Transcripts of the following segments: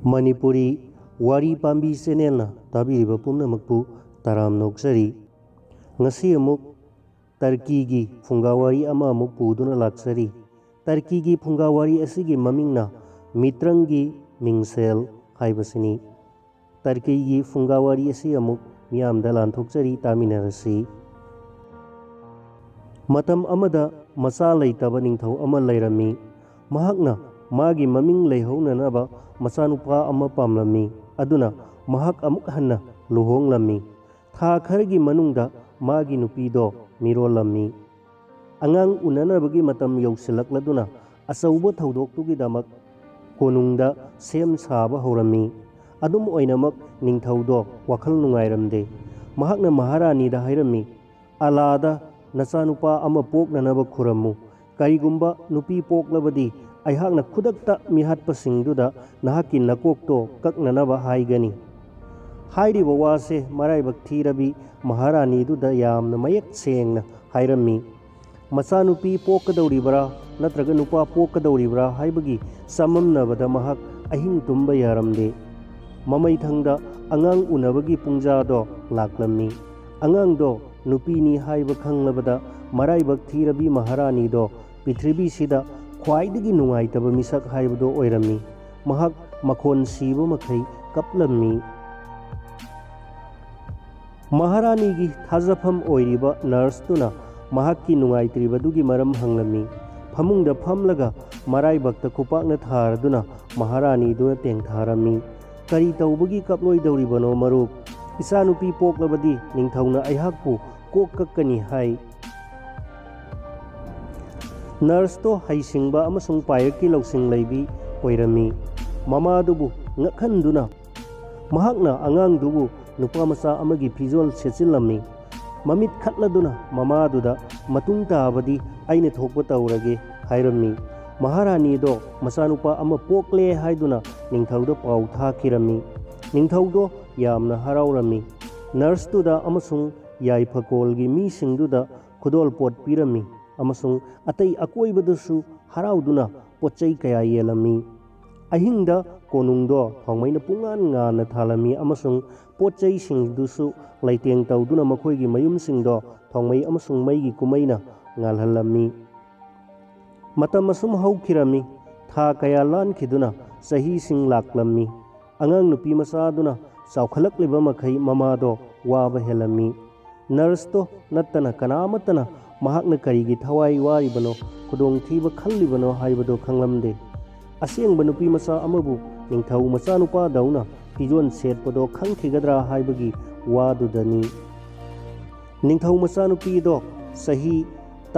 Manipuri Wari Pambi Senelna tabiriba pumnamakpu taram noksari ngasi amuk Turkey Fungawari ama amuk puduna laksari Turkey Fungawari asigi mamingna Mitrangi Mingsel haibasini Turkey Fungawari asi amuk miyamda lanthokchari taminarasi matam amada masa leitaba ningthau ama leirami mahakna magi maming leihounanaba masanupa ama pamlami aduna mahak amuk hanna luhonglami tha khargi manungda magi nupido mirolami angang unanabagi matam yausilakladuna asauba thaudoktugi damak konungda sem saba horami adum oinamak ningthaudo wakhal nungairamde mahakna maharani da hairami alada nasanupa ama poknanaba khuramu karigumba nupi poklabadi aihakna khudakta mihatpasingduda nahaki nakokto kaknanaba haigani hairiba wase maraibak thirabi maharani duda yamna mayek sengna hairami masanupi pokadauribra natraga nupa pokadauribra haibagi samamnabada mahak ahing tumba yaramde mamai thangda angang unabagi pungjado laklami angang do nupini haiba khanglabada maraibak thirabi maharani do prithribi sida khwaidagi nungaitaba misak haibado oirami mahak makhon siba makhai kaplami maharani gi thajafam oiriba nurse tuna mahakki nungaitribadugi maram hanglami phamungda phamlaga maraibakta khupakna tharaduna maharani duna tengtharami kari tawbagi kaploi dauribano marup isanupi poklabadi ningthauna aihakpu kok kakkani hai nurse to haisingba amasung payaki lausing leibi oirami mamadubu ngakhanduna mahakna angang dubu nupa masa amagi fizol sechilami mamit khatladuna mamaduda matung tabadi aina thokpa taurage hairami maharani do masanupa ama pokle haiduna ningthaudo pau thakirami ningthaudo yamna haraurami nurse tuda amasung yaifakolgi mi singduda khudol pot pirami amasung atai akoibadasu harauduna pochai kaya yelami ahingda konungdo thongmaina pungan ngana thalami amasung pochai singdusu laiteng tauduna makhoigi mayum singdo thongmai amasung maigi kumaina ngalhalami matam asum haukirami tha kaya lan khiduna sahi sing laklami angang nupi masaduna saukhalakliba makhai mamado waba helami nurse to nattana kanamatana mahakna karigi thawai waribano khudong thiba khallibano haibado khanglamde asengba nupi masa amabu ningthau macha nupa dauna fijon setpado khangkhigadra haibagi wadudani ningthau macha nupi do sahi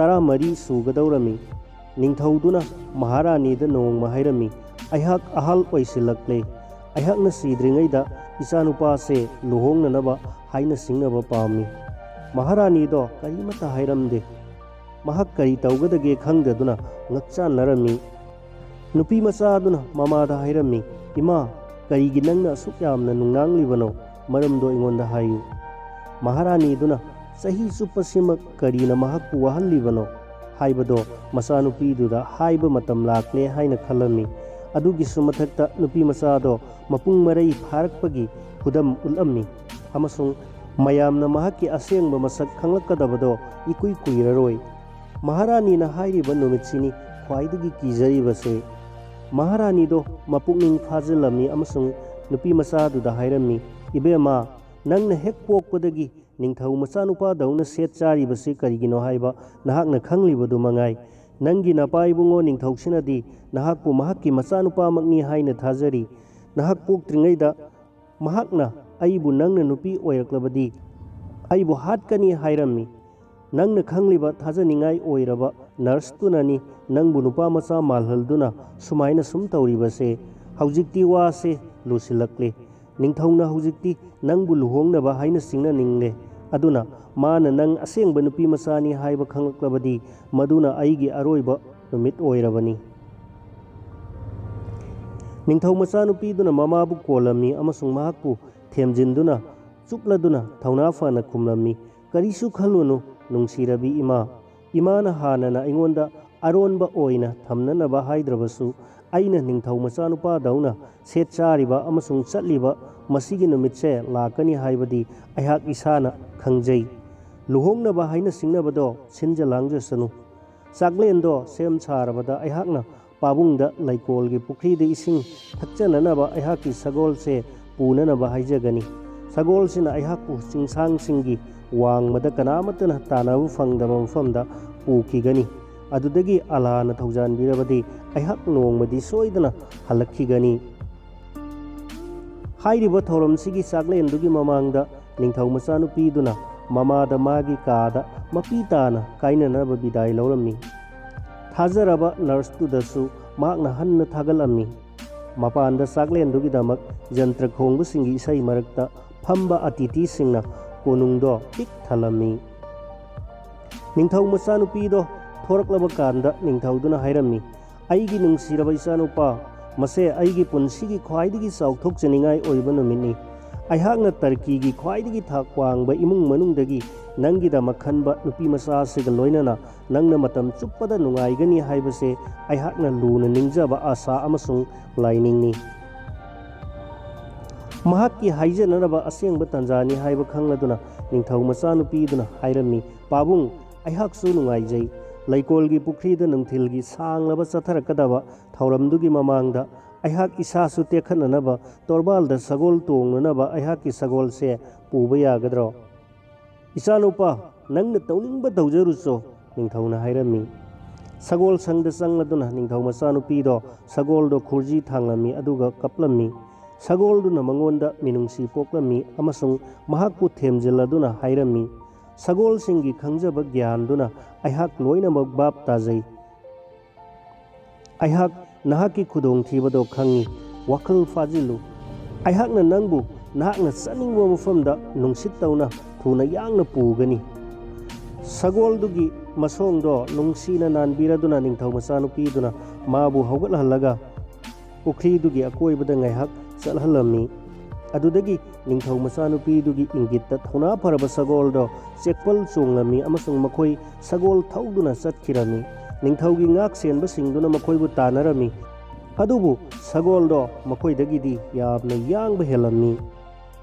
13 sugadawrami ningthauduna maharani da nong mahairami aihak ahal oisilakle aihakna sidringaida isanupa se luhongnanaba haina singnaba pami maharani do karimata hairamde mahak kari taugadage khangdaduna ngakcha narami nupi masaduna mamada hairami ima karigi nangna asuk yamna nungnanglibano maramdo ingonda hayu maharani duna sahi supasimak karina mahakku wahallibano haibado masanupi duda haiba matam lakle haina khalami adugi sumathakta nupi masado mapung marai pharakpagi hudam ulami amasung mayamna mahakki asengba masak khanglakadabado ikui kuiraroi maharani na hairiba numitsini khwaidagi kijaribase maharani do mapukning phajilami amasung nupi masaduda hairami ibema nangna hek pokpadagi ningthau machanupa dauna set charibase karigino haiba nahakna khanglibadu mangai nangi napaibungo ningthausinadi nahakpu mahakki machanupa makni haina thajari nahak poktringaida mahakna aibu nangna nupi oiraklabadi aibu hatkani hairami nangna khangliba thajaningai oiraba nurse tunani nangbu nupa macha malhalduna sumaina sum tauribase haujikti wase lusilakle ningthauna haujikti nangbu luhongnaba haina singna ningle aduna mana nang asengba nupi masani haiba khanglaklabadi maduna aigi aroiba numit oirabani ningthau macha nupi duna mamabu kolami amasung mahakpu themjinduna chukladuna thauna fana khumlami karisu khalunu nungsirabi ima imana hanana ingonda aronba oina thamnanaba haidrabasu ꯑꯩꯅ ꯅꯤꯡꯊꯧ ꯃꯆꯥꯅꯨꯄꯥꯗꯧꯅ set ꯆꯥꯔꯤꯕ ꯑꯃꯁꯨꯡ ꯆꯠꯂꯤꯕ ꯃꯁꯤꯒꯤ ꯅꯨꯃꯤꯠꯁꯦ ꯂꯥꯛꯀꯅꯤ ꯍꯥꯏꯕꯗꯤ ꯑꯩꯍꯥꯛ ꯏꯁꯥꯅ ꯈꯪꯖꯩ꯫ ꯂꯨꯍꯣꯡꯅꯕ ꯍꯥꯏꯅ ꯁꯤꯡꯅꯕꯗꯣ ꯁꯤꯟꯖ ꯂꯥꯡꯖꯁꯅꯨ꯫ ꯆꯥꯛꯂꯦꯟꯗꯣ ꯁꯦꯝ ꯁꯥꯔꯕꯗ ꯑꯩꯍꯥꯛꯅ ꯄꯥꯕꯨꯡꯗ ꯂꯩꯀꯣꯜꯒꯤ ꯄꯨꯈ꯭ꯔꯤꯗ ꯏꯁꯤꯡ ꯊꯛꯆꯅꯅꯕ ꯑꯩꯍꯥꯛꯀꯤ ꯁꯒꯣꯜꯁꯦ ꯄꯨꯅꯅꯕ ꯍꯥꯏꯖꯒꯅꯤ꯫ ꯁꯒꯣꯜꯁꯤꯅ ꯑꯩꯍꯥꯛꯄꯨ ꯆꯤꯡꯁꯥꯡꯁꯤꯡꯒꯤ ꯋꯥꯡꯃꯗ ꯀꯅꯥꯃꯠꯇꯅ ꯇꯥꯟꯅꯕ ꯐꯪꯗꯕ ꯃꯐꯝꯗ ꯄꯨꯈꯤꯒꯅꯤ꯫ ꯑꯗꯨꯗꯒꯤ ꯑꯂꯥꯍꯅ ꯊꯧꯖꯥꯟꯕꯤꯔꯕꯗꯤ ꯑꯩꯍꯥꯛ ꯅꯣꯡꯃꯗꯤ ꯁꯣꯏꯗꯅ ꯍꯜꯂꯛꯈꯤꯒꯅꯤ꯫ ꯍꯥꯏꯔꯤꯕ ꯊꯧꯔꯝꯁꯤꯒꯤ ꯆꯥꯛꯂꯦꯟꯗꯨꯒꯤ ꯃꯃꯥꯡꯗ ꯅꯤꯡꯊꯧ ꯃꯆꯥꯅꯨꯄꯤꯗꯨꯅ ꯃꯃꯥꯗ ꯃꯥꯒꯤ ꯀꯥꯗ ꯃꯄꯤ ꯇꯥꯅ ꯀꯥꯏꯅꯅꯕ ꯕꯤꯗꯥꯏ ꯂꯧꯔꯝꯃꯤ꯫ ꯊꯥꯖꯔꯕ ꯅꯔꯁꯇꯨꯗꯁꯨ ꯃꯍꯥꯛꯅ ꯍꯟꯅ ꯊꯥꯒꯠꯂꯝꯃꯤ꯫ ꯃꯄꯥꯟꯗ ꯆꯥꯛꯂꯦꯟꯗꯨꯒꯤꯗꯃꯛ ꯖꯟꯇ꯭ꯔ ꯈꯣꯡꯕꯁꯤꯡꯒꯤ ꯏꯁꯩ ꯃꯔꯛꯇ ꯐꯝꯕ ꯑꯇꯤꯊꯤꯁꯤꯡꯅ ꯀꯣꯅꯨꯡꯗꯣ ꯄꯤꯛ ꯊꯜꯂꯝꯃꯤ꯫ ꯅꯤꯡꯊꯧ ꯃꯆꯥꯅꯨꯄꯤꯗꯣ ꯊꯣꯔꯛꯂꯕ ꯀꯥꯟꯗ ꯅꯤꯡꯊꯧꯗꯨꯅ ꯍꯥꯏꯔꯝꯃꯤ, "ꯑꯩꯒꯤ ꯅꯨꯡꯁꯤꯔꯕ ꯏꯆꯥꯅꯨꯄꯥ, ꯃꯁꯦ ꯑꯩꯒꯤ ꯄꯨꯟꯁꯤꯒꯤ ꯈ꯭ꯋꯥꯏꯗꯒꯤ ꯆꯥꯎꯊꯣꯛꯆꯅꯤꯡꯉꯥꯏ ꯑꯣꯏꯕ ꯅꯨꯃꯤꯠꯅꯤ꯫ ꯑꯩꯍꯥꯛꯅ ꯇꯔꯀꯤꯒꯤ ꯈ꯭ꯋꯥꯏꯗꯒꯤ ꯊꯥꯛ ꯋꯥꯡꯕ ꯏꯃꯨꯡ ꯃꯅꯨꯡꯗꯒꯤ ꯅꯪꯒꯤꯗꯃꯛ ꯈꯟꯕ ꯅꯨꯄꯤ ꯃꯆꯥꯁꯤꯒ ꯂꯣꯏꯅꯅ ꯅꯪꯅ ꯃꯇꯝ ꯆꯨꯞꯄꯗ ꯅꯨꯡꯉꯥꯏꯒꯅꯤ ꯍꯥꯏꯕꯁꯦ ꯑꯩꯍꯥꯛꯅ ꯂꯨꯅ ꯅꯤꯡꯖꯕ ꯑꯥꯁꯥ ꯑꯃꯁꯨꯡ ꯂꯥꯏꯅꯤꯡꯅꯤ"꯫ ꯃꯍꯥꯛꯀꯤ ꯍꯥꯏꯖꯅꯅꯕ ꯑꯁꯦꯡꯕ ꯇꯥꯟꯖꯥꯅꯤ ꯍꯥꯏꯕ ꯈꯪꯂꯗꯨꯅ ꯅꯤꯡꯊꯧ ꯃꯆꯥꯅꯨꯄꯤꯗꯨꯅ ꯍꯥꯏꯔꯝꯃꯤ, "ꯄꯥꯕꯨꯡ, ꯑꯩꯍꯥꯛꯁꯨ ꯅꯨꯡꯉꯥꯏꯖꯩ꯫ ꯂꯩꯀꯣꯜꯒꯤ ꯄꯨꯈ꯭ꯔꯤꯗ ꯅꯨꯡꯊꯤꯜꯒꯤ ꯁꯥꯡꯂꯕ ꯆꯠꯊꯔꯛꯀꯗꯕ ꯊꯧꯔꯝꯗꯨꯒꯤ ꯃꯃꯥꯡꯗ ꯑꯩꯍꯥꯛ ꯏꯁꯥꯁꯨ ꯇꯦꯛꯈꯠꯅꯅꯕ ꯇꯣꯔꯕꯥꯜꯗ ꯁꯒꯣꯜ ꯇꯣꯡꯅꯅꯕ ꯑꯩꯍꯥꯛꯀꯤ ꯁꯒꯣꯜꯁꯦ ꯄꯨꯕ ꯌꯥꯒꯗ꯭ꯔꯣ?" "ꯏꯆꯥꯅꯨꯄꯥ, ꯅꯪꯅ ꯇꯧꯅꯤꯡꯕ ꯇꯧꯖꯔꯨꯆꯣ", ꯅꯤꯡꯊꯧꯅ ꯍꯥꯏꯔꯝꯃꯤ꯫ ꯁꯒꯣꯜ ꯁꯪꯗ ꯆꯪꯂꯗꯨꯅ ꯅꯤꯡꯊꯧ ꯃꯆꯥꯅꯨꯄꯤꯗꯣ ꯁꯒꯣꯜꯗꯣ ꯈꯨꯔꯖꯤ ꯊꯥꯡꯂꯝꯃꯤ ꯑꯗꯨꯒ ꯀꯞꯂꯝꯃꯤ꯫ ꯁꯒꯣꯜꯗꯨꯅ ꯃꯉꯣꯟꯗ ꯃꯤꯅꯨꯡꯁꯤ ꯄꯣꯛꯂꯝꯃꯤ ꯑꯃꯁꯨꯡ ꯃꯍꯥꯛꯄꯨ ꯊꯦꯝꯖꯤꯜꯂꯗꯨꯅ ꯍꯥꯏꯔꯝꯃꯤ, "ꯁꯒꯣꯜꯁꯤꯡꯒꯤ ꯈꯪꯖꯕ ꯒ꯭ꯌꯥꯟꯗꯨꯅ ꯑꯩꯍꯥꯛ ꯂꯣꯏꯅꯃꯛ ꯚꯥꯞ ꯇꯥꯖꯩ꯫ ꯑꯩꯍꯥꯛ ꯅꯍꯥꯛꯀꯤ ꯈꯨꯗꯣꯡꯊꯤꯕꯗꯣ ꯈꯪꯏ꯫ ꯋꯥꯈꯜ ꯐꯥꯖꯤꯜꯂꯨ꯫ ꯑꯩꯍꯥꯛꯅ ꯅꯪꯕꯨ ꯅꯍꯥꯛꯅ ꯆꯠꯅꯤꯡꯕ ꯃꯐꯝꯗ ꯅꯨꯡꯁꯤꯠꯇꯧꯅ ꯊꯨꯅ ꯌꯥꯡꯅ ꯄꯨꯒꯅꯤ"꯫ ꯁꯒꯣꯜꯗꯨꯒꯤ ꯃꯁꯣꯡꯗꯣ ꯅꯨꯡꯁꯤꯅ ꯅꯥꯟꯕꯤꯔꯗꯨꯅ ꯅꯤꯡꯊꯧ ꯃꯆꯥꯅꯨꯄꯤꯗꯨꯅ ꯃꯥꯕꯨ ꯍꯧꯒꯠꯍꯜꯂꯒ ꯄꯨꯈ꯭ꯔꯤꯗꯨꯒꯤ ꯑꯀꯣꯏꯕꯗ ꯉꯥꯏꯍꯥꯛ ꯆꯠꯍꯜꯂꯝꯃꯤ꯫ ꯑꯗꯨꯗꯒꯤ ꯅꯤꯡꯊꯧ ꯃꯆꯥꯅꯨꯄꯤꯗꯨꯒꯤ ꯏꯪꯒꯤꯠꯇ ꯊꯧꯅꯥ ꯐꯔꯕ ꯁꯒꯣꯜꯗꯣ ꯆꯦꯛꯄꯜ ꯆꯣꯡꯂꯝꯃꯤ ꯑꯃꯁꯨꯡ ꯃꯈꯣꯏ ꯁꯒꯣꯜ ꯊꯧꯗꯨꯅ ꯆꯠꯈꯤꯔꯝꯃꯤ꯫ ꯅꯤꯡꯊꯧꯒꯤ ꯉꯥꯛ ꯁꯦꯟꯕꯁꯤꯡꯗꯨꯅ ꯃꯈꯣꯏꯕꯨ ꯇꯥꯟꯅꯔꯝꯃꯤ, ꯑꯗꯨꯕꯨ ꯁꯒꯣꯜꯗꯣ ꯃꯈꯣꯏꯗꯒꯤꯗꯤ ꯌꯥꯝꯅ ꯌꯥꯡꯕ ꯍꯦꯜꯂꯝꯃꯤ꯫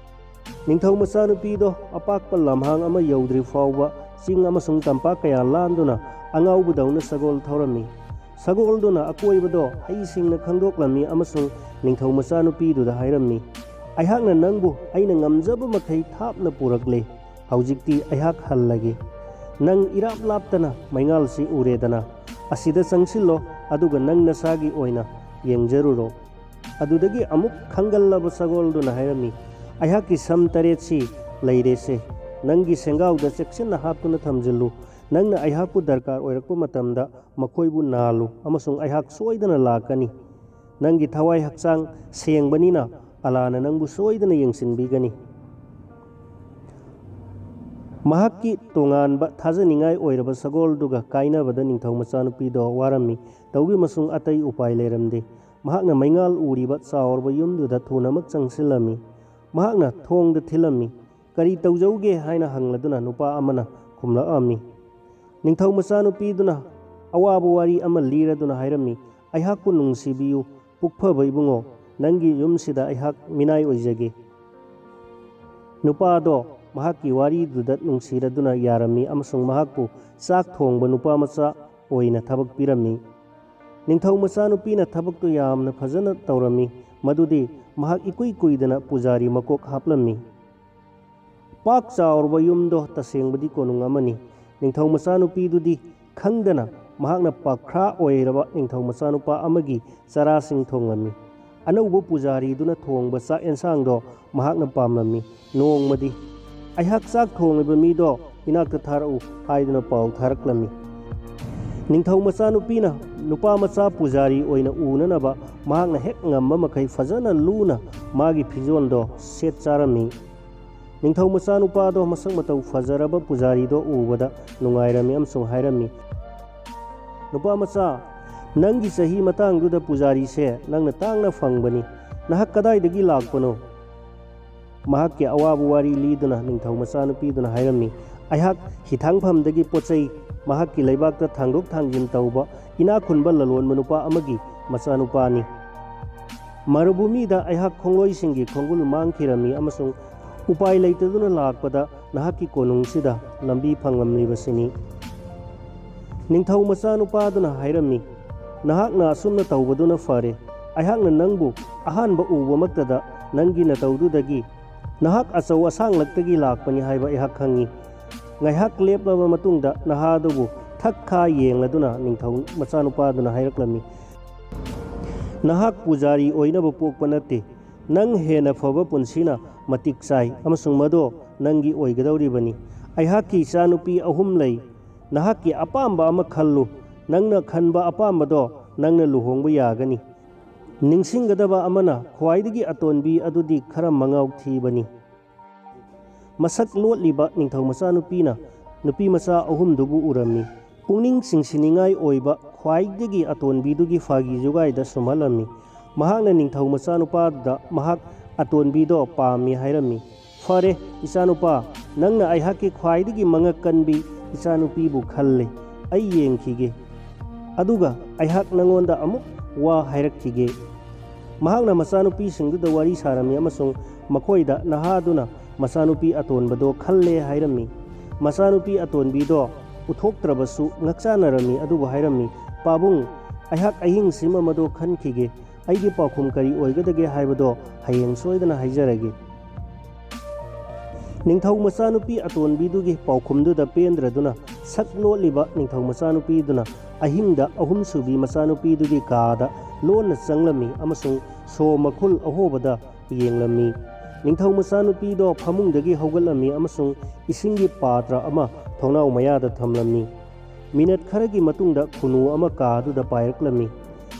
ꯅꯤꯡꯊꯧ ꯃꯆꯥꯅꯨꯄꯤꯗꯣ ꯑꯄꯥꯛꯄ ꯂꯝꯍꯥꯡ ꯑꯃ ꯌꯧꯗ꯭ꯔꯤ ꯐꯥꯎꯕ ꯆꯤꯡ ꯑꯃꯁꯨꯡ ꯇꯝꯄꯥꯛ ꯀꯌꯥ ꯂꯥꯟꯗꯨꯅ ꯑꯉꯥꯎꯕꯗꯧꯅ ꯁꯒꯣꯜ ꯊꯧꯔꯝꯃꯤ꯫ ꯁꯒꯣꯜꯗꯨꯅ ꯑꯀꯣꯏꯕꯗꯣ ꯍꯩꯁꯤꯡꯅ ꯈꯪꯗꯣꯛꯂꯝꯃꯤ ꯑꯃꯁꯨꯡ ꯅꯤꯡꯊꯧ ꯃꯆꯥꯅꯨꯄꯤꯗꯨꯗ ꯍꯥꯏꯔꯝꯃꯤ, "ꯑꯩꯍꯥꯛꯅ ꯅꯪꯕꯨ ꯑꯩꯅ ꯉꯝꯖꯕ ꯃꯈꯩ ꯊꯥꯞꯅ ꯄꯨꯔꯛꯂꯦ꯫ ꯍꯧꯖꯤꯛꯇꯤ ꯑꯩꯍꯥꯛ ꯍꯜꯂꯒꯦ꯫ ꯅꯪ ꯏꯔꯥꯞ ꯂꯥꯞꯇꯅ ꯃꯩꯉꯥꯜꯁꯤ ꯎꯔꯦꯗꯅ, ꯑꯁꯤꯗ ꯆꯪꯁꯤꯜꯂꯣ ꯑꯗꯨꯒ ꯅꯪ ꯅꯁꯥꯒꯤ ꯑꯣꯏꯅ ꯌꯦꯡꯖꯔꯨꯔꯣ"꯫ ꯑꯗꯨꯗꯒꯤ ꯑꯃꯨꯛ ꯈꯪꯒꯜꯂꯕ ꯁꯒꯣꯜꯗꯨꯅ ꯍꯥꯏꯔꯝꯃꯤ, "ꯑꯩꯍꯥꯛꯀꯤ ꯁꯝ 8ꯁꯤ ꯂꯩꯔꯦꯁꯦ꯫ ꯅꯪꯒꯤ ꯁꯦꯡꯒꯥꯎꯗ ꯆꯦꯛꯁꯤꯟꯅ ꯍꯥꯞꯇꯨꯅ ꯊꯝꯖꯤꯜꯂꯨ꯫ ꯅꯪꯅ ꯑꯩꯍꯥꯛꯄꯨ ꯗꯔꯀꯥꯔ ꯑꯣꯏꯔꯛꯄ ꯃꯇꯝꯗ ꯃꯈꯣꯏꯕꯨ ꯅꯥꯜꯂꯨ ꯑꯃꯁꯨꯡ ꯑꯩꯍꯥꯛ ꯁꯣꯏꯗꯅ ꯂꯥꯛꯀꯅꯤ꯫ ꯅꯪꯒꯤ ꯊꯋꯥꯏ ꯍꯛꯆꯥꯡ ꯁꯦꯡꯕꯅꯤꯅ ꯑꯂꯥꯍꯅ ꯅꯪꯕꯨ ꯁꯣꯏꯗꯅ ꯌꯦꯡꯁꯤꯟꯕꯤꯒꯅꯤ"꯫ ꯃꯍꯥꯛꯀꯤ ꯇꯣꯉꯥꯟꯕ ꯊꯥꯖꯅꯤꯡꯉꯥꯏ ꯑꯣꯏꯔꯕ ꯁꯒꯣꯜꯗꯨꯒ ꯀꯥꯏꯅꯕꯗ ꯅꯤꯡꯊꯧ ꯃꯆꯥꯅꯨꯄꯤꯗꯣ ꯋꯥꯔꯝꯃꯤ, ꯇꯧꯕꯤꯃꯁꯨꯡ ꯑꯇꯩ ꯎꯄꯥꯏ ꯂꯩꯔꯝꯗꯦ꯫ ꯃꯍꯥꯛꯅ ꯃꯩꯉꯥꯜ ꯎꯔꯤꯕ ꯆꯥꯎꯔꯕ ꯌꯨꯝꯗꯨꯗ ꯊꯨꯅꯃꯛ ꯆꯪꯁꯤꯜꯂꯝꯃꯤ꯫ ꯃꯍꯥꯛꯅ ꯊꯣꯡꯗ ꯊꯤꯜꯂꯝꯃꯤ꯫ "ꯀꯔꯤ ꯇꯧꯖꯧꯒꯦ?" ꯍꯥꯏꯅ ꯍꯪꯂꯗꯨꯅ ꯅꯨꯄꯥ ꯑꯃꯅ ꯈꯨꯝꯂꯛꯑꯝꯃꯤ꯫ ꯅꯤꯡꯊꯧ ꯃꯆꯥꯅꯨꯄꯤꯗꯨꯅ ꯑꯋꯥꯕ ꯋꯥꯔꯤ ꯑꯃ ꯂꯤꯔꯗꯨꯅ ꯍꯥꯏꯔꯝꯃꯤ, "ꯑꯩꯍꯥꯛꯄꯨ ꯅꯨꯡꯁꯤꯕꯤꯌꯨ ꯄꯨꯛꯐꯕ ꯏꯕꯨꯡꯉꯣ, ꯅꯪꯒꯤ ꯌꯨꯝꯁꯤꯗ ꯑꯩꯍꯥꯛ ꯃꯤꯅꯥꯏ ꯑꯣꯏꯖꯒꯦ"꯫ ꯅꯨꯄꯥꯗꯣ ꯃꯍꯥꯛꯀꯤ ꯋꯥꯔꯤꯗꯨꯗ ꯅꯨꯡꯁꯤꯔꯗꯨꯅ ꯌꯥꯔꯝꯃꯤ ꯑꯃꯁꯨꯡ ꯃꯍꯥꯛꯄꯨ ꯆꯥꯛ ꯊꯣꯡꯕ ꯅꯨꯄꯥꯃꯆꯥ ꯑꯣꯏꯅ ꯊꯕꯛ ꯄꯤꯔꯝꯃꯤ꯫ ꯅꯤꯡꯊꯧ ꯃꯆꯥꯅꯨꯄꯤꯅ ꯊꯕꯛꯇꯨ ꯌꯥꯝꯅ ꯐꯖꯅ ꯇꯧꯔꯝꯃꯤ, ꯃꯗꯨꯗꯤ ꯃꯍꯥꯛ ꯏꯀꯨꯏ ꯀꯨꯏꯗꯅ ꯄꯨꯖꯥꯔꯤ ꯃꯀꯣꯛ ꯍꯥꯞꯂꯝꯃꯤ꯫ ꯄꯥꯛ ꯆꯥꯎꯔꯕ ꯌꯨꯝꯗꯣ ꯇꯁꯦꯡꯕꯗꯤ ꯀꯣꯅꯨꯡ ꯑꯃꯅꯤ꯫ ꯅꯤꯡꯊꯧ ꯃꯆꯥꯅꯨꯄꯤꯗꯨꯗꯤ ꯈꯪꯗꯅ ꯃꯍꯥꯛꯅ ꯄꯥꯈ꯭ꯔꯥ ꯑꯣꯏꯔꯕ ꯅꯤꯡꯊꯧ ꯃꯆꯥꯅꯨꯄꯥ ꯑꯃꯒꯤ ꯆꯔꯥꯁꯤꯡ ꯊꯣꯡꯂꯝꯃꯤ꯫ ꯑꯅꯧꯕ ꯄꯨꯖꯥꯔꯤꯗꯨꯅ ꯊꯣꯡꯕ ꯆꯥꯛ ꯑꯦꯟꯁꯥꯡꯗꯣ ꯃꯍꯥꯛꯅ ꯄꯥꯝꯂꯝꯃꯤ꯫ ꯅꯣꯡꯃꯗꯤ "ꯑꯩꯍꯥꯛ ꯆꯥꯛ ꯊꯣꯡꯂꯤꯕ ꯃꯤꯗꯣ ꯏꯅꯥꯛꯇ ꯊꯥꯔꯛꯎ" ꯍꯥꯏꯗꯨꯅ ꯄꯥꯎ ꯊꯥꯔꯛꯂꯝꯃꯤ꯫ ꯅꯤꯡꯊꯧ ꯃꯆꯥꯅꯨꯄꯤꯅ ꯅꯨꯄꯥꯃꯆꯥ ꯄꯨꯖꯥꯔꯤ ꯑꯣꯏꯅ ꯎꯅꯅꯕ ꯃꯍꯥꯛꯅ ꯍꯦꯛ ꯉꯝꯕ ꯃꯈꯩ ꯐꯖꯅ ꯂꯨꯅ ꯃꯥꯒꯤ ꯐꯤꯖꯣꯜꯗꯣ ꯁꯦꯠ ꯆꯥꯔꯝꯃꯤ꯫ ꯅꯤꯡꯊꯧ ꯃꯆꯥꯅꯨꯄꯥꯗꯣ ꯃꯁꯛ ꯃꯇꯧ ꯐꯖꯔꯕ ꯄꯨꯖꯥꯔꯤꯗꯣ ꯎꯕꯗ ꯅꯨꯡꯉꯥꯏꯔꯝꯃꯤ ꯑꯃꯁꯨꯡ ꯍꯥꯏꯔꯝꯃꯤ, "ꯅꯨꯄꯥꯃꯆꯥ, ꯅꯪꯒꯤ ꯆꯍꯤ ꯃꯇꯥꯡꯗꯨꯗ ꯄꯨꯖꯥꯔꯤꯁꯦ ꯅꯪꯅ ꯇꯥꯡꯅ ꯐꯪꯕꯅꯤ꯫ ꯅꯍꯥꯛ ꯀꯗꯥꯏꯗꯒꯤ ꯂꯥꯛꯄꯅꯣ?" ꯃꯍꯥꯛꯀꯤ ꯑꯋꯥꯕ ꯋꯥꯔꯤ ꯂꯤꯗꯨꯅ ꯅꯤꯡꯊꯧ ꯃꯆꯥꯅꯨꯄꯤꯗꯨꯅ ꯍꯥꯏꯔꯝꯃꯤ, "ꯑꯩꯍꯥꯛ ꯍꯤꯊꯥꯡꯐꯝꯗꯒꯤ ꯄꯣꯠꯆꯩ ꯃꯍꯥꯛꯀꯤ ꯂꯩꯕꯥꯛꯇ ꯊꯥꯡꯗꯣꯛ ꯊꯥꯡꯖꯤꯟ ꯇꯧꯕ ꯏꯅꯥꯛ ꯈꯨꯟꯕ ꯂꯂꯣꯟꯕ ꯅꯨꯄꯥ ꯑꯃꯒꯤ ꯃꯆꯥꯅꯨꯄꯥꯅꯤ꯫ ꯃꯔꯨꯚꯨꯃꯤꯗ ꯑꯩꯍꯥꯛ ꯈꯣꯡꯂꯣꯏꯁꯤꯡꯒꯤ ꯈꯣꯡꯒꯨꯜ ꯃꯥꯡꯈꯤꯔꯝꯃꯤ ꯑꯃꯁꯨꯡ ꯎꯄꯥꯏ ꯂꯩꯇꯗꯨꯅ ꯂꯥꯛꯄꯗ ꯅꯍꯥꯛꯀꯤ ꯀꯣꯅꯨꯡꯁꯤꯗ ꯂꯝꯕꯤ ꯐꯪꯂꯝꯂꯤꯕꯁꯤꯅꯤ꯫ ꯅꯤꯡꯊꯧ ꯃꯆꯥꯅꯨꯄꯥꯗꯨꯅ ꯍꯥꯏꯔꯝꯃꯤ, ꯅꯍꯥꯛꯅ ꯑꯁꯨꯝꯅ ꯇꯧꯕꯗꯨꯅ ꯐꯔꯦ꯫ ꯑꯩꯍꯥꯛꯅ ꯅꯪꯕꯨ ꯑꯍꯥꯟꯕ ꯎꯕꯃꯛꯇꯗ ꯅꯪꯒꯤ ꯅꯇꯧꯗꯨꯗꯒꯤ ꯅꯍꯥꯛ ꯑꯆꯧ ꯑꯁꯥꯡꯂꯛꯇꯒꯤ ꯂꯥꯛꯄꯅꯤ ꯍꯥꯏꯕ ꯑꯩꯍꯥꯛ ꯈꯪꯏ꯫ ꯉꯥꯏꯍꯥꯛ ꯂꯦꯞꯂꯕ ꯃꯇꯨꯡꯗ ꯅꯍꯥ ꯑꯗꯨꯕꯨ ꯊꯛ ꯈꯥ ꯌꯦꯡꯂꯗꯨꯅ ꯅꯤꯡꯊꯧ ꯃꯆꯥꯅꯨꯄꯥꯗꯨꯅ ꯍꯥꯏꯔꯛꯂꯝꯃꯤ, ꯅꯍꯥꯛ ꯄꯨꯖꯥꯔꯤ ꯑꯣꯏꯅꯕ ꯄꯣꯛꯄ ꯅꯠꯇꯦ꯫ ꯅꯪ ꯍꯦꯟꯅ ꯐꯕ ꯄꯨꯟꯁꯤꯅ ꯃꯇꯤꯛ ꯆꯥꯏ ꯑꯃꯁꯨꯡ ꯃꯗꯣ ꯅꯪꯒꯤ ꯑꯣꯏꯒꯗꯧꯔꯤꯕꯅꯤ꯫ ꯑꯩꯍꯥꯛꯀꯤ ꯏꯆꯥꯅꯨꯄꯤ 3 ꯂꯩ꯫ ꯅꯍꯥꯛꯀꯤ ꯑꯄꯥꯝꯕ ꯑꯃ ꯈꯜꯂꯨ꯫ ꯅꯪꯅ ꯈꯟꯕ ꯑꯄꯥꯝꯕꯗꯣ ꯅꯪꯅ ꯂꯨꯍꯣꯡꯕ ꯌꯥꯒꯅꯤ꯫ ꯅꯤꯡꯁꯤꯡꯒꯗꯕ ꯑꯃꯅ ꯈ꯭ꯋꯥꯏꯗꯒꯤ ꯑꯇꯣꯟꯕꯤ ꯑꯗꯨꯗꯤ ꯈꯔ ꯃꯉꯥꯎ ꯊꯤꯕꯅꯤ꯫ ꯃꯁꯛ ꯂꯣꯠꯂꯤꯕ ꯅꯤꯡꯊꯧ ꯃꯆꯥꯅꯨꯄꯤꯅ ꯅꯨꯄꯤꯃꯆꯥ 3ꯗꯨꯕꯨ ꯎꯔꯝꯃꯤ꯫ ꯄꯨꯛꯅꯤꯡ ꯆꯤꯡꯁꯤꯟꯅꯤꯡꯉꯥꯏ ꯑꯣꯏꯕ ꯈ꯭ꯋꯥꯏꯗꯒꯤ ꯑꯇꯣꯟꯕꯤꯗꯨꯒꯤ ꯐꯥꯒꯤ ꯖꯨꯒꯥꯏꯗ ꯁꯨꯝꯍꯠꯂꯝꯃꯤ꯫ ꯃꯍꯥꯛꯅ ꯅꯤꯡꯊꯧ ꯃꯆꯥꯅꯨꯄꯥꯗꯨꯗ ꯃꯍꯥꯛ ꯑꯇꯣꯟꯕꯤꯗꯣ ꯄꯥꯝꯃꯤ ꯍꯥꯏꯔꯝꯃꯤ꯫ ꯐꯔꯦ ꯏꯆꯥꯅꯨꯄꯥ, ꯅꯪꯅ ꯑꯩꯍꯥꯛꯀꯤ ꯈ꯭ꯋꯥꯏꯗꯒꯤ ꯃꯉꯛ ꯀꯟꯕꯤ ꯏꯆꯥꯅꯨꯄꯤꯕꯨ ꯈꯜꯂꯦ꯫ ꯑꯩ ꯌꯦꯡꯈꯤꯒꯦ, ꯑꯗꯨꯒ ꯑꯩꯍꯥꯛ ꯅꯉꯣꯟꯗ ꯑꯃꯨꯛ ꯋꯥ ꯍꯥꯏꯔꯛꯈꯤꯒꯦ꯫ ꯃꯍꯥꯛꯅ ꯃꯆꯥꯅꯨꯄꯤꯁꯤꯡꯗꯨꯗ ꯋꯥꯔꯤ ꯁꯥꯔꯝꯃꯤ ꯑꯃꯁꯨꯡ ꯃꯈꯣꯏꯗ ꯅꯍꯥꯗꯨꯅ ꯃꯆꯥꯅꯨꯄꯤ ꯑꯇꯣꯟꯕꯗꯣ ꯈꯜꯂꯦ ꯍꯥꯏꯔꯝꯃꯤ꯫ ꯃꯆꯥꯅꯨꯄꯤ ꯑꯇꯣꯟꯕꯤꯗꯣ ꯎꯠꯊꯣꯛꯇ꯭ꯔꯕꯁꯨ ꯉꯛꯆꯥꯅꯔꯝꯃꯤ ꯑꯗꯨꯕꯨ ꯍꯥꯏꯔꯝꯃꯤ, ꯄꯥꯕꯨꯡ, ꯑꯩꯍꯥꯛ ꯑꯍꯤꯡꯁꯤꯃ ꯃꯗꯣ ꯈꯟꯈꯤꯒꯦ꯫ ꯑꯩꯒꯤ ꯄꯥꯎꯈꯨꯝ ꯀꯔꯤ ꯑꯣꯏꯒꯗꯒꯦ ꯍꯥꯏꯕꯗꯣ ꯍꯌꯦꯡ ꯁꯣꯏꯗꯅ ꯍꯥꯏꯖꯔꯒꯦ꯫ ꯅꯤꯡꯊꯧ ꯃꯆꯥꯅꯨꯄꯤ ꯑꯇꯣꯟꯕꯤꯗꯨꯒꯤ ꯄꯥꯎꯈꯨꯝꯗꯨꯗ ꯄꯦꯟꯗ꯭ꯔꯗꯨꯅ ꯁꯛ ꯂꯣꯠꯂꯤꯕ ꯅꯤꯡꯊꯧ ꯃꯆꯥꯅꯨꯄꯤꯗꯨꯅ ꯑꯍꯤꯡꯗ 3ꯁꯨꯕꯤ ꯃꯆꯥꯅꯨꯄꯤꯗꯨꯒꯤ ꯀꯥꯗ ꯂꯣꯟꯅ ꯆꯪꯂꯝꯃꯤ ꯑꯃꯁꯨꯡ ꯁꯣ ꯃꯈꯨꯜ ꯑꯍꯣꯕꯗ ꯌꯦꯡꯂꯝꯃꯤ꯫ ꯅꯤꯡꯊꯧ ꯃꯆꯥꯅꯨꯄꯤꯗꯣ ꯐꯃꯨꯡꯗꯒꯤ ꯍꯧꯒꯠꯂꯝꯃꯤ ꯑꯃꯁꯨꯡ ꯏꯁꯤꯡꯒꯤ ꯄꯥꯇ꯭ꯔ ꯑꯃ ꯊꯣꯡꯅꯥꯎ ꯃꯌꯥꯗ ꯊꯝꯂꯝꯃꯤ꯫ ꯃꯤꯅꯠ ꯈꯔꯒꯤ ꯃꯇꯨꯡꯗ ꯈꯨꯅꯨ ꯑꯃ ꯀꯥꯗꯨꯗ ꯄꯥꯏꯔꯛꯂꯝꯃꯤ꯫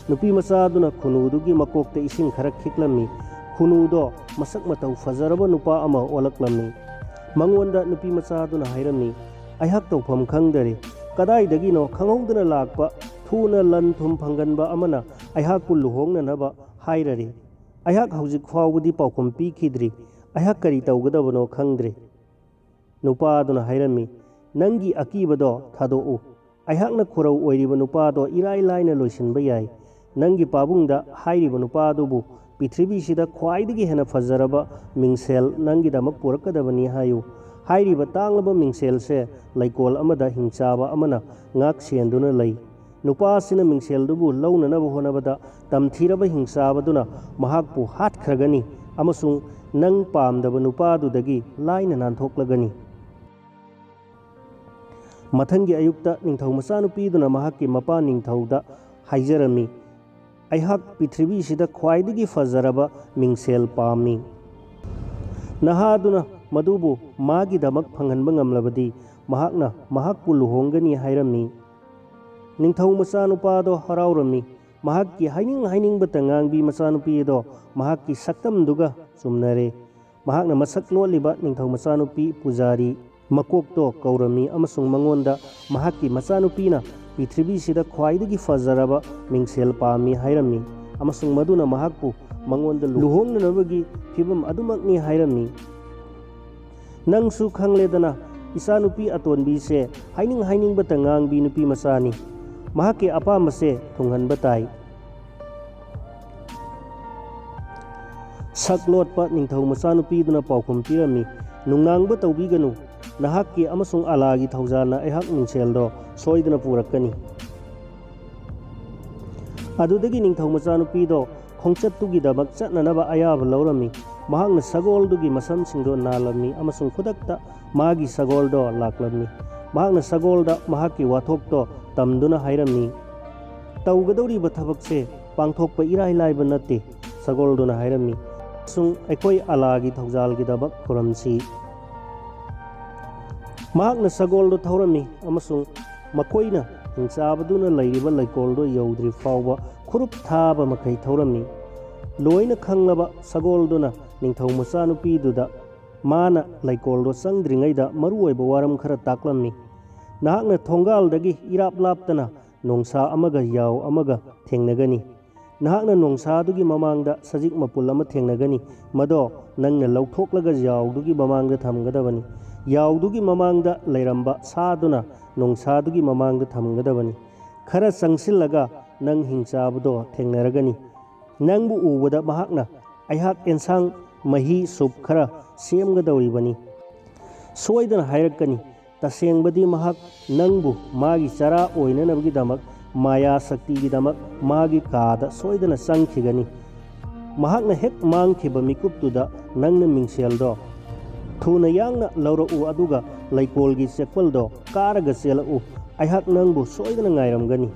ꯅꯨꯄꯤꯃꯆꯥꯗꯨꯅ ꯈꯨꯅꯨꯗꯨꯒꯤ ꯃꯀꯣꯛꯇ ꯏꯁꯤꯡ ꯈꯔ ꯈꯤꯛꯂꯝꯃꯤ꯫ ꯈꯨꯅꯨꯗꯣ ꯃꯁꯛ ꯃꯇꯧ ꯐꯖꯔꯕ ꯅꯨꯄꯥ ꯑꯃ ꯑꯣꯜꯂꯛꯂꯝꯃꯤ꯫ ꯃꯉꯣꯟꯗ ꯅꯨꯄꯤꯃꯆꯥꯗꯨꯅ ꯍꯥꯏꯔꯝꯃꯤ, ꯑꯩꯍꯥꯛ ꯇꯧꯐꯝ ꯈꯪꯗꯔꯦ꯫ ꯀꯗꯥꯏꯗꯒꯤꯅꯣ ꯈꯪꯍꯧꯗꯅ ꯂꯥꯛꯄ ꯊꯨꯅ ꯂꯟ ꯊꯨꯝ ꯐꯪꯒꯟꯕ ꯑꯃꯅ ꯑꯩꯍꯥꯛꯄꯨ ꯂꯨꯍꯣꯡꯅꯅꯕ ꯍꯥꯏꯔꯔꯦ꯫ ꯑꯩꯍꯥꯛ ꯍꯧꯖꯤꯛ ꯐꯥꯎꯕꯗꯤ ꯄꯥꯎꯈꯨꯝ ꯄꯤꯈꯤꯗ꯭ꯔꯤ꯫ ꯑꯩꯍꯥꯛ ꯀꯔꯤ ꯇꯧꯒꯗꯕꯅꯣ ꯈꯪꯗ꯭ꯔꯦ꯫ ꯅꯨꯄꯥꯗꯨꯅ ꯍꯥꯏꯔꯝꯃꯤ, ꯅꯪꯒꯤ ꯑꯀꯤꯕꯗꯣ ꯊꯥꯗꯣꯛꯎ꯫ ꯑꯩꯍꯥꯛꯅ ꯈꯨꯔꯧ ꯑꯣꯏꯔꯤꯕ ꯅꯨꯄꯥꯗꯣ ꯏꯔꯥꯏ ꯂꯥꯏꯅ ꯂꯣꯏꯁꯤꯟꯕ ꯌꯥꯏ꯫ ꯅꯪꯒꯤ ꯄꯥꯕꯨꯡꯗ ꯍꯥꯏꯔꯤꯕ ꯅꯨꯄꯥꯗꯨꯕꯨ ꯄ꯭ꯔꯤꯊꯤꯕꯤꯁꯤꯗ ꯈ꯭ꯋꯥꯏꯗꯒꯤ ꯍꯦꯟꯅ ꯐꯖꯔꯕ ꯃꯤꯡꯁꯦꯜ ꯅꯪꯒꯤꯗꯃꯛ ꯄꯨꯔꯛꯀꯗꯕꯅꯤ ꯍꯥꯏꯌꯨ꯫ ꯍꯥꯏꯔꯤꯕ ꯇꯥꯡꯂꯕ ꯃꯤꯡꯁꯦꯜꯁꯦ ꯂꯩꯀꯣꯜ ꯑꯃꯗ ꯍꯤꯡꯆꯥꯕ ꯑꯃꯅ ꯉꯥꯛ ꯁꯦꯟꯗꯨꯅ ꯂꯩ꯫ ꯅꯨꯄꯥꯁꯤꯅ ꯃꯤꯡꯁꯦꯜꯗꯨꯕꯨ ꯂꯧꯅꯅꯕ ꯍꯣꯠꯅꯕꯗ ꯇꯝꯊꯤꯔꯕ ꯍꯤꯡꯆꯥꯕꯗꯨꯅ ꯃꯍꯥꯛꯄꯨ ꯍꯥꯠꯈ꯭ꯔꯒꯅꯤ ꯑꯃꯁꯨꯡ ꯅꯪ ꯄꯥꯝꯗꯕ ꯅꯨꯄꯥꯗꯨꯗꯒꯤ ꯂꯥꯏꯅ ꯅꯥꯟꯊꯣꯛꯂꯒꯅꯤ꯫ ꯃꯊꯪꯒꯤ ꯑꯌꯨꯛꯇ ꯅꯤꯡꯊꯧ ꯃꯆꯥꯅꯨꯄꯤꯗꯨꯅ ꯃꯍꯥꯛꯀꯤ ꯃꯄꯥ ꯅꯤꯡꯊꯧꯗ ꯍꯥꯏꯖꯔꯝꯃꯤ, ꯑꯩꯍꯥꯛ ꯄ꯭ꯔꯤꯊꯤꯕꯤꯁꯤꯗ ꯈ꯭ꯋꯥꯏꯗꯒꯤ ꯐꯖꯔꯕ ꯃꯤꯡꯁꯦꯜ ꯄꯥꯝꯃꯤ꯫ ꯅꯍꯥꯗꯨꯅ ꯃꯗꯨꯕꯨ ꯃꯥꯒꯤꯗꯃꯛ ꯐꯪꯍꯟꯕ ꯉꯝꯂꯕꯗꯤ ꯃꯍꯥꯛꯅ ꯃꯍꯥꯛꯄꯨ ꯂꯨꯍꯣꯡꯒꯅꯤ ꯍꯥꯏꯔꯝꯃꯤ꯫ ꯅꯤꯡꯊꯧ ꯃꯆꯥꯅꯨꯄꯥꯗꯣ ꯍꯔꯥꯎꯔꯝꯃꯤ꯫ ꯃꯍꯥꯛꯀꯤ ꯍꯥꯏꯅꯤꯡꯕꯇ ꯉꯥꯡꯕꯤ ꯃꯆꯥꯅꯨꯄꯤ ꯑꯗꯣ ꯃꯍꯥꯛꯀꯤ ꯁꯛꯇꯝꯗꯨꯒ ꯆꯨꯝꯅꯔꯦ꯫ ꯃꯍꯥꯛꯅ ꯃꯁꯛ ꯂꯣꯠꯂꯤꯕ ꯅꯤꯡꯊꯧ ꯃꯆꯥꯅꯨꯄꯤ ꯄꯨꯖꯥꯔꯤ ꯃꯀꯣꯛꯇꯣ ꯀꯧꯔꯝꯃꯤ ꯑꯃꯁꯨꯡ ꯃꯉꯣꯟꯗ ꯃꯍꯥꯛꯀꯤ ꯃꯆꯥꯅꯨꯄꯤꯅ ꯄ꯭ꯔꯤꯊꯤꯕꯤꯁꯤꯗ ꯈ꯭ꯋꯥꯏꯗꯒꯤ ꯐꯖꯔꯕ ꯃꯤꯡꯁꯦꯜ ꯄꯥꯝꯃꯤ ꯍꯥꯏꯔꯝꯃꯤ ꯑꯃꯁꯨꯡ ꯃꯗꯨꯅ ꯃꯍꯥꯛꯄꯨ ꯃꯉꯣꯟꯗ ꯂꯨꯍꯣꯡꯅꯅꯕꯒꯤ ꯐꯤꯕꯝ ꯑꯗꯨꯃꯛꯅꯤ ꯍꯥꯏꯔꯝꯃꯤ꯫ ꯅꯪꯁꯨ ꯈꯪꯂꯦꯗꯅ, ꯏꯆꯥꯅꯨꯄꯤ ꯑꯇꯣꯟꯕꯤꯁꯦ ꯍꯥꯏꯅꯤꯡꯕꯇ ꯉꯥꯡꯕꯤ ꯅꯨꯄꯤꯃꯆꯥꯅꯤ꯫ ꯃꯍꯥꯛꯀꯤ ꯑꯄꯥꯝꯕꯁꯦ ꯊꯨꯡꯍꯟꯕ ꯇꯥꯏ꯫ ꯁꯛ ꯂꯣꯠꯄ ꯅꯤꯡꯊꯧ ꯃꯆꯥꯅꯨꯄꯤꯗꯨꯅ ꯄꯥꯎꯈꯨꯝ ꯄꯤꯔꯝꯃꯤ, ꯅꯨꯡꯅꯥꯡꯕ ꯇꯧꯕꯤꯒꯅꯨ꯫ ꯅꯍꯥꯛꯀꯤ ꯑꯃꯁꯨꯡ ꯑꯂꯥꯒꯤ ꯊꯧꯖꯥꯜꯅ ꯑꯩꯍꯥꯛ ꯃꯤꯡꯁꯦꯜꯗꯣ ꯁꯣꯏꯗꯅ ꯄꯨꯔꯛꯀꯅꯤ꯫ ꯑꯗꯨꯗꯒꯤ ꯅꯤꯡꯊꯧ ꯃꯆꯥꯅꯨꯄꯤꯗꯣ ꯈꯣꯡꯆꯠꯇꯨꯒꯤꯗꯃꯛ ꯆꯠꯅꯅꯕ ꯑꯌꯥꯕ ꯂꯧꯔꯝꯃꯤ꯫ ꯃꯍꯥꯛꯅ ꯁꯒꯣꯜꯗꯨꯒꯤ ꯃꯁꯝꯁꯤꯡꯗꯣ ꯅꯥꯜꯂꯝꯃꯤ ꯑꯃꯁꯨꯡ ꯈꯨꯗꯛꯇ ꯃꯥꯒꯤ ꯁꯒꯣꯜꯗꯣ ꯂꯥꯛꯂꯝꯃꯤ꯫ ꯃꯍꯥꯛꯅ ꯁꯒꯣꯜꯗ ꯃꯍꯥꯛꯀꯤ ꯋꯥꯊꯣꯛꯇꯣ ꯇꯝꯗꯨꯅ ꯍꯥꯏꯔꯝꯃꯤ, ꯇꯧꯒꯗꯧꯔꯤꯕ ꯊꯕꯛꯁꯦ ꯄꯥꯡꯊꯣꯛꯄ ꯏꯔꯥꯏ ꯂꯥꯏꯕ ꯅꯠꯇꯦ꯫ ꯁꯒꯣꯜꯗꯨꯅ ꯍꯥꯏꯔꯝꯃꯤ, ꯑꯃꯁꯨꯡ ꯑꯩꯈꯣꯏ ꯑꯂꯥꯒꯤ ꯊꯧꯖꯥꯜꯒꯤꯗꯃꯛ ꯈꯨꯔꯨꯝꯁꯤ꯫ ꯃꯍꯥꯛꯅ ꯁꯒꯣꯜꯗꯨ ꯊꯧꯔꯝꯃꯤ ꯑꯃꯁꯨꯡ ꯃꯈꯣꯏꯅ ꯍꯤꯡꯆꯥꯕꯗꯨꯅ ꯂꯩꯔꯤꯕ ꯂꯩꯀꯣꯜꯗꯨ ꯌꯧꯗ꯭ꯔꯤ ꯐꯥꯎꯕ ꯈꯨꯔꯨꯞ ꯊꯥꯕ ꯃꯈꯩ ꯊꯧꯔꯝꯃꯤ꯫ ꯂꯣꯏꯅ ꯈꯪꯂꯕ ꯁꯒꯣꯜꯗꯨꯅ ꯅꯤꯡꯊꯧ ꯃꯆꯥꯅꯨꯄꯤꯗꯨꯗ ꯃꯥꯅ ꯂꯩꯀꯣꯜꯗꯣ ꯆꯪꯗ꯭ꯔꯤꯉꯩꯗ ꯃꯔꯨꯑꯣꯏꯕ ꯋꯥꯔꯝ ꯈꯔ ꯇꯥꯛꯂꯝꯃꯤ꯫ ꯅꯍꯥꯛꯅ ꯊꯣꯡꯒꯥꯜꯗꯒꯤ ꯏꯔꯥꯞ ꯂꯥꯞꯇꯅ ꯅꯣꯡꯁꯥ ꯑꯃꯒ ꯌꯥꯎ ꯑꯃꯒ ꯊꯦꯡꯅꯒꯅꯤ꯫ ꯅꯍꯥꯛꯅ ꯅꯣꯡꯁꯥꯗꯨꯒꯤ ꯃꯃꯥꯡꯗ ꯁꯖꯤꯛ ꯃꯄꯨꯜ ꯑꯃ ꯊꯦꯡꯅꯒꯅꯤ꯫ ꯃꯗꯣ ꯅꯪꯅ ꯂꯧꯊꯣꯛꯂꯒ ꯌꯥꯎꯗꯨꯒꯤ ꯃꯃꯥꯡꯗ ꯊꯝꯒꯗꯕꯅꯤ꯫ ꯌꯥꯎꯗꯨꯒꯤ ꯃꯃꯥꯡꯗ ꯂꯩꯔꯝꯕ ꯁꯥꯗꯨꯅ ꯅꯣꯡꯁꯥꯗꯨꯒꯤ ꯃꯃꯥꯡꯗ ꯊꯝꯒꯗꯕꯅꯤ꯫ ꯈꯔ ꯆꯪꯁꯤꯜꯂꯒ ꯅꯪ ꯍꯤꯡꯆꯥꯕꯗꯣ ꯊꯦꯡꯅꯔꯒꯅꯤ꯫ ꯅꯪꯕꯨ ꯎꯕꯗ ꯃꯍꯥꯛꯅ ꯑꯩꯍꯥꯛ ꯑꯦꯟꯁꯥꯡ ꯃꯍꯤ ꯁꯨꯞ ꯈꯔ ꯁꯦꯝꯒꯗꯧꯔꯤꯕꯅꯤ ꯁꯣꯏꯗꯅ ꯍꯥꯏꯔꯛꯀꯅꯤ꯫ ꯇꯁꯦꯡꯕꯗꯤ ꯃꯍꯥꯛ ꯅꯪꯕꯨ ꯃꯥꯒꯤ ꯆꯔꯥ ꯑꯣꯏꯅꯅꯕꯒꯤꯗꯃꯛ ꯃꯥꯌꯥ ꯁꯛꯇꯤꯒꯤꯗꯃꯛ ꯃꯥꯒꯤ ꯀꯥꯗ ꯁꯣꯏꯗꯅ ꯆꯪꯈꯤꯒꯅꯤ꯫ ꯃꯍꯥꯛꯅ ꯍꯦꯛ ꯃꯥꯡꯈꯤꯕ ꯃꯤꯀꯨꯞꯇꯨꯗ ꯅꯪꯅ ꯃꯤꯡꯁꯦꯜꯗꯣ ꯊꯨꯅ ꯌꯥꯡꯅ ꯂꯧꯔꯛꯎ ꯑꯗꯨꯒ ꯂꯩꯀꯣꯜꯒꯤ ꯆꯦꯛꯄꯜꯗꯣ ꯀꯥꯔꯒ ꯆꯦꯜꯂꯛꯎ꯫ ꯑꯩꯍꯥꯛ ꯅꯪꯕꯨ ꯁꯣꯏꯗꯅ ꯉꯥꯏꯔꯝꯒꯅꯤ꯫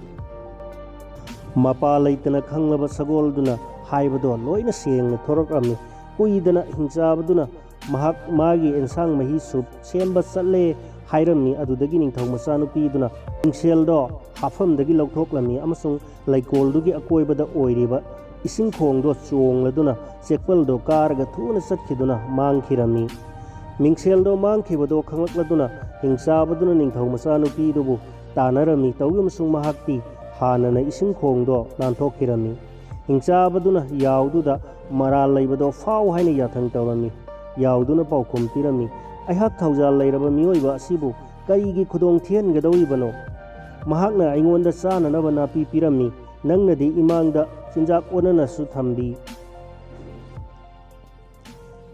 ꯃꯄꯥ ꯂꯩꯇꯅ ꯈꯪꯂꯕ ꯁꯒꯣꯜꯗꯨꯅ ꯍꯥꯏꯕꯗꯣ ꯂꯣꯏꯅ ꯁꯦꯡꯅ ꯊꯣꯔꯛꯂꯝꯃꯤ꯫ ꯀꯨꯏꯗꯅ ꯍꯤꯡꯆꯥꯕꯗꯨꯅ ꯃꯍꯥꯛ ꯃꯥꯒꯤ ꯑꯦꯟꯁꯥꯡ ꯃꯍꯤ ꯁꯨꯞ ꯁꯦꯝꯕ ꯆꯠꯂꯦ ꯍꯥꯏꯔꯝꯃꯤ꯫ ꯑꯗꯨꯗꯒꯤ ꯅꯤꯡꯊꯧ ꯃꯆꯥꯅꯨꯄꯤꯗꯨꯅ ꯃꯤꯡꯁꯦꯜꯗꯣ ꯍꯥꯞꯐꯝꯗꯒꯤ ꯂꯧꯊꯣꯛꯂꯝꯃꯤ ꯑꯃꯁꯨꯡ ꯂꯩꯀꯣꯜꯗꯨꯒꯤ ꯑꯀꯣꯏꯕꯗ ꯑꯣꯏꯔꯤꯕ ꯏꯁꯤꯡ ꯈꯣꯡꯗꯣ ꯆꯣꯡꯂꯗꯨꯅ ꯆꯦꯛꯄꯜꯗꯣ ꯀꯥꯔꯒ ꯊꯨꯅ ꯆꯠꯈꯤꯗꯨꯅ ꯃꯥꯡꯈꯤꯔꯝꯃꯤ꯫ ꯃꯤꯡꯁꯦꯜꯗꯣ ꯃꯥꯡꯈꯤꯕꯗꯣ ꯈꯪꯂꯛꯂꯗꯨꯅ ꯍꯤꯡꯆꯥꯕꯗꯨꯅ ꯅꯤꯡꯊꯧ ꯃꯆꯥꯅꯨꯄꯤꯗꯨꯕꯨ ꯇꯥꯟꯅꯔꯝꯃꯤ꯫ ꯇꯧꯏ ꯃꯍꯥꯛꯇꯤ ꯍꯥꯟꯅꯅ ꯏꯁꯤꯡ ꯈꯣꯡꯗꯣ ꯅꯥꯟꯊꯣꯛꯈꯤꯔꯝꯃꯤ꯫ ꯍꯤꯡꯆꯥꯕꯗꯨꯅ ꯌꯥꯎꯗꯨꯗ ꯃꯔꯥꯜ ꯂꯩꯕꯗꯣ ꯐꯥꯎ ꯍꯥꯏꯅ ꯌꯥꯊꯪ ꯇꯧꯔꯝꯃꯤ꯫ ꯌꯥꯎꯗꯨꯅ ꯄꯥꯎꯈꯨꯝ ꯄꯤꯔꯝꯃꯤ, ꯑꯩꯍꯥꯛ ꯊꯧꯖꯥꯜ ꯂꯩꯔꯕ ꯃꯤꯑꯣꯏꯕ ꯑꯁꯤꯕꯨ ꯀꯔꯤꯒꯤ ꯈꯨꯗꯣꯡ ꯊꯤꯍꯟꯒꯗꯧꯔꯤꯕꯅꯣ? ꯃꯍꯥꯛꯅ ꯑꯩꯉꯣꯟꯗ ꯆꯥꯅꯅꯕ ꯅꯥꯄꯤ ꯄꯤꯔꯝꯃꯤ, ꯅꯪꯅꯗꯤ ꯏꯃꯥꯡꯗ ꯆꯤꯟꯖꯥꯛ ꯑꯣꯟꯅꯅꯁꯨ ꯊꯝꯕꯤ꯫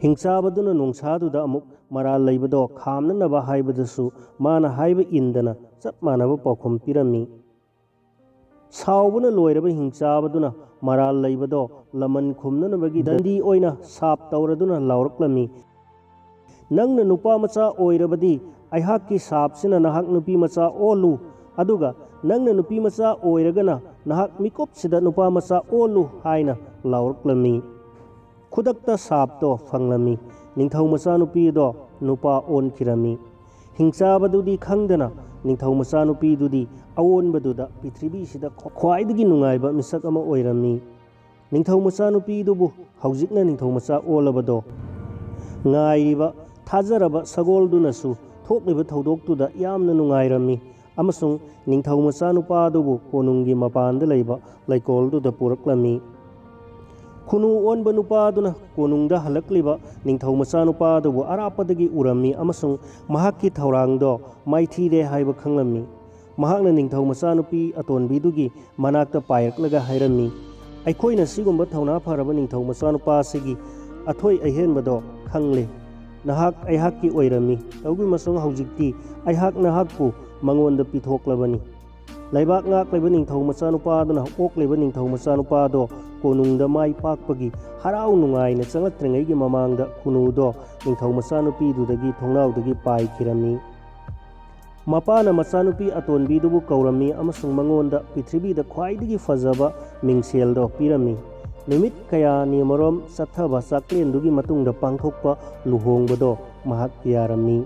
ꯍꯤꯡꯆꯥꯕꯗꯨꯅ ꯅꯣꯡꯁꯥꯗꯨꯗ ꯑꯃꯨꯛ ꯃꯔꯥꯜ ꯂꯩꯕꯗꯣ ꯈꯥꯝꯅꯅꯕ ꯍꯥꯏꯕꯗꯁꯨ ꯃꯥꯅ ꯍꯥꯏꯕ ꯏꯟꯗꯅ ꯆꯞ ꯃꯥꯟꯅꯕ ꯄꯥꯎꯈꯨꯝ ꯄꯤꯔꯝꯃꯤ꯫ ꯁꯥꯎꯕꯅ ꯂꯣꯏꯔꯕ ꯍꯤꯡꯆꯥꯕꯗꯨꯅ ꯃꯔꯥꯜ ꯂꯩꯕꯗꯣ ꯂꯃꯟ ꯈꯨꯝꯅꯅꯕꯒꯤ ꯗꯟꯗꯤ ꯑꯣꯏꯅ ꯁꯥꯞ ꯇꯧꯔꯗꯨꯅ ꯂꯥꯎꯔꯛꯂꯝꯃꯤ, ꯅꯪꯅ ꯅꯨꯄꯥ ꯃꯆꯥ ꯑꯣꯏꯔꯕꯗꯤ ꯑꯩꯍꯥꯛꯀꯤ ꯁꯥꯞꯁꯤꯅ ꯅꯍꯥꯛ ꯅꯨꯄꯤ ꯃꯆꯥ ꯑꯣꯜꯂꯨ, ꯑꯗꯨꯒ ꯅꯪꯅ ꯅꯨꯄꯤ ꯃꯆꯥ ꯑꯣꯏꯔꯒꯅ ꯅꯍꯥꯛ ꯃꯤꯀꯨꯞꯁꯤꯗ ꯅꯨꯄꯥ ꯃꯆꯥ ꯑꯣꯜꯂꯨ ꯍꯥꯏꯅ ꯂꯥꯎꯔꯛꯂꯝꯃꯤ꯫ ꯈꯨꯗꯛꯇ ꯁꯥꯞꯇꯣ ꯐꯪꯂꯝꯃꯤ꯫ ꯅꯤꯡꯊꯧ ꯃꯆꯥꯅꯨꯄꯤꯗꯣ ꯅꯨꯄꯥ ꯑꯣꯟꯈꯤꯔꯝꯃꯤ꯫ ꯍꯤꯡꯆꯥꯕꯗꯨꯗꯤ ꯈꯪꯗꯅ ꯅꯤꯡꯊꯧ ꯃꯆꯥꯅꯨꯄꯤꯗꯨꯗꯤ ꯑꯑꯣꯟꯕꯗꯨꯗ ꯄ꯭ꯔꯤꯊꯤꯕꯤꯁꯤꯗ ꯈ꯭ꯋꯥꯏꯗꯒꯤ ꯅꯨꯡꯉꯥꯏꯕ ꯃꯤꯁꯛ ꯑꯃ ꯑꯣꯏꯔꯝꯃꯤ꯫ ꯅꯤꯡꯊꯧ ꯃꯆꯥꯅꯨꯄꯤꯗꯨꯕꯨ ꯍꯧꯖꯤꯛꯅ ꯅꯤꯡꯊꯧ ꯃꯆꯥ ꯑꯣꯜꯂꯕꯗꯣ ꯉꯥꯏꯔꯤꯕ ꯊꯥꯖꯔꯕ ꯁꯒꯣꯜꯗꯨꯅꯁꯨ ꯊꯣꯛꯂꯤꯕ ꯊꯧꯗꯣꯛꯇꯨꯗ ꯌꯥꯝꯅ ꯅꯨꯡꯉꯥꯏꯔꯝꯃꯤ ꯑꯃꯁꯨꯡ ꯅꯤꯡꯊꯧ ꯃꯆꯥꯅꯨꯄꯥꯗꯨꯕꯨ ꯀꯣꯅꯨꯡꯒꯤ ꯃꯄꯥꯟꯗ ꯂꯩꯕ ꯂꯩꯀꯣꯜꯗꯨꯗ ꯄꯨꯔꯛꯂꯝꯃꯤ꯫ ꯈꯨꯅꯨ ꯑꯣꯟꯕ ꯅꯨꯄꯥꯗꯨꯅ ꯀꯣꯅꯨꯡꯗ ꯍꯜꯂꯛꯂꯤꯕ ꯅꯤꯡꯊꯧ ꯃꯆꯥꯅꯨꯄꯥꯗꯨꯕꯨ ꯑꯔꯥꯞꯄꯗꯒꯤ ꯎꯔꯝꯃꯤ ꯑꯃꯁꯨꯡ ꯃꯍꯥꯛꯀꯤ ꯊꯧꯔꯥꯡꯗꯣ ꯃꯥꯏꯊꯤꯔꯦ ꯍꯥꯏꯕ ꯈꯪꯂꯝꯃꯤ꯫ ꯃꯍꯥꯛꯅ ꯅꯤꯡꯊꯧ ꯃꯆꯥꯅꯨꯄꯤ ꯑꯇꯣꯟꯕꯤꯗꯨꯒꯤ ꯃꯅꯥꯛꯇ ꯄꯥꯏꯔꯛꯂꯒ ꯍꯥꯏꯔꯝꯃꯤ, ꯑꯩꯈꯣꯏꯅ ꯁꯤꯒꯨꯝꯕ ꯊꯧꯅꯥ ꯐꯔꯕ ꯅꯤꯡꯊꯧ ꯃꯆꯥꯅꯨꯄꯥꯁꯤꯒꯤ ꯑꯊꯣꯏ ꯑꯍꯦꯟꯕꯗꯣ ꯈꯪꯂꯦ꯫ ꯅꯍꯥꯛ ꯑꯩꯍꯥꯛꯀꯤ ꯑꯣꯏꯔꯝꯃꯤ, ꯇꯧꯏ ꯍꯧꯖꯤꯛꯇꯤ ꯑꯩꯍꯥꯛ ꯅꯍꯥꯛꯄꯨ ꯃꯉꯣꯟꯗ ꯄꯤꯊꯣꯛꯂꯕꯅꯤ꯫ ꯂꯩꯕꯥꯛ ꯉꯥꯛꯂꯤꯕ ꯅꯤꯡꯊꯧ ꯃꯆꯥꯅꯨꯄꯥꯗꯨꯅ ꯑꯣꯛꯂꯤꯕ ꯅꯤꯡꯊꯧ ꯃꯆꯥꯅꯨꯄꯥꯗꯣ ꯀꯣꯅꯨꯡꯗ ꯃꯥꯏ ꯄꯥꯛꯄꯒꯤ ꯍꯔꯥꯎ ꯅꯨꯡꯉꯥꯏꯅ ꯆꯪꯂꯛꯇ꯭ꯔꯤꯉꯩꯒꯤ ꯃꯃꯥꯡꯗ ꯈꯨꯅꯨꯗꯣ ꯅꯤꯡꯊꯧ ꯃꯆꯥꯅꯨꯄꯤꯗꯨꯗꯒꯤ ꯊꯣꯡꯅꯥꯎꯗꯒꯤ ꯄꯥꯏꯈꯤꯔꯝꯃꯤ꯫ ꯃꯄꯥꯅ ꯃꯆꯥꯅꯨꯄꯤ ꯑꯇꯣꯟꯕꯤꯗꯨꯕꯨ ꯀꯧꯔꯝꯃꯤ ꯑꯃꯁꯨꯡ ꯃꯉꯣꯟꯗ ꯄ꯭ꯔꯤꯊꯤꯕꯤꯗ ꯈ꯭ꯋꯥꯏꯗꯒꯤ ꯐꯖꯕ ꯃꯤꯡꯁꯦꯜꯗꯣ ꯄꯤꯔꯝꯃꯤ꯫ ꯅꯨꯃꯤꯠ ꯀꯌꯥꯅꯤꯃꯔꯣꯝ ꯆꯠꯊꯕ ꯆꯥꯛꯂꯦꯟꯗꯨꯒꯤ ꯃꯇꯨꯡꯗ ꯄꯥꯡꯊꯣꯛꯄ ꯂꯨꯍꯣꯡꯕꯗꯣ ꯃꯍꯥꯛ ꯌꯥꯔꯝꯃꯤ꯫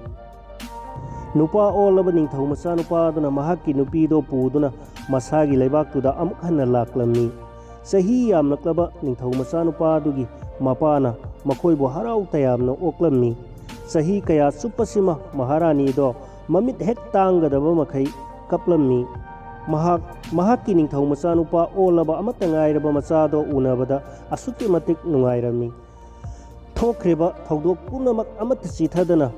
ꯅꯨꯄꯥ ꯑꯣꯜꯂꯕ ꯅꯤꯡꯊꯧ ꯃꯆꯥꯅꯨꯄꯥꯗꯨꯅ ꯃꯍꯥꯛꯀꯤ ꯅꯨꯄꯤꯗꯣ ꯄꯨꯗꯨꯅ ꯃꯁꯥꯒꯤ ꯂꯩꯕꯥꯛꯇꯨꯗ ꯑꯃꯨꯛ ꯍꯟꯅ ꯂꯥꯛꯂꯝꯃꯤ꯫ ꯆꯍꯤ ꯌꯥꯝꯂꯛꯂꯕ ꯅꯤꯡꯊꯧ ꯃꯆꯥꯅꯨꯄꯥꯗꯨꯒꯤ ꯃꯄꯥꯅ ꯃꯈꯣꯏꯕꯨ ꯍꯔꯥꯎ ꯇꯌꯥꯝꯅ ꯑꯣꯛꯂꯝꯃꯤ꯫ ꯆꯍꯤ ꯀꯌꯥ ꯆꯨꯞꯄꯁꯤꯃ ꯃꯍꯥꯔꯥꯅꯤꯗꯣ ꯃꯃꯤꯠ ꯍꯦꯛ ꯇꯥꯡꯒꯗꯕ ꯃꯈꯩ ꯀꯞꯂꯝꯃꯤ꯫ ꯃꯍꯥꯛꯀꯤ ꯅꯤꯡꯊꯧ ꯃꯆꯥꯅꯨꯄꯥ ꯑꯣꯜꯂꯕ ꯑꯃꯠꯇ ꯉꯥꯏꯔꯕ ꯃꯆꯥꯗꯣ ꯎꯅꯕꯗ ꯑꯁꯨꯛꯀꯤ ꯃꯇꯤꯛ ꯅꯨꯡꯉꯥꯏꯔꯝꯃꯤ꯫ ꯊꯣꯛꯈ꯭ꯔꯤꯕ ꯊꯧꯗꯣꯛ ꯄꯨꯝꯅꯃꯛ ꯑꯃꯠꯇ ꯆꯤꯊꯗꯅ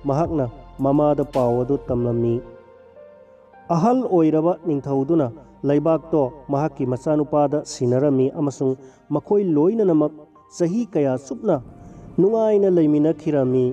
ꯃꯍꯥꯛꯅ ꯃꯃꯥꯗ ꯄꯥꯎ ꯑꯗꯨ ꯇꯝꯂꯝꯃꯤ꯫ ꯑꯍꯜ ꯑꯣꯏꯔꯕ ꯅꯤꯡꯊꯧꯗꯨꯅ ꯂꯩꯕꯥꯛꯇꯣ ꯃꯍꯥꯛꯀꯤ ꯃꯆꯥꯅꯨꯄꯥꯗ ꯁꯤꯟꯅꯔꯝꯃꯤ ꯑꯃꯁꯨꯡ ꯃꯈꯣꯏ ꯂꯣꯏꯅꯃꯛ ꯆꯍꯤ ꯀꯌꯥ ꯆꯨꯞꯅ ꯅꯨꯡꯉꯥꯏꯅ ꯂꯩꯃꯤꯟꯅꯈꯤꯔꯝꯃꯤ꯫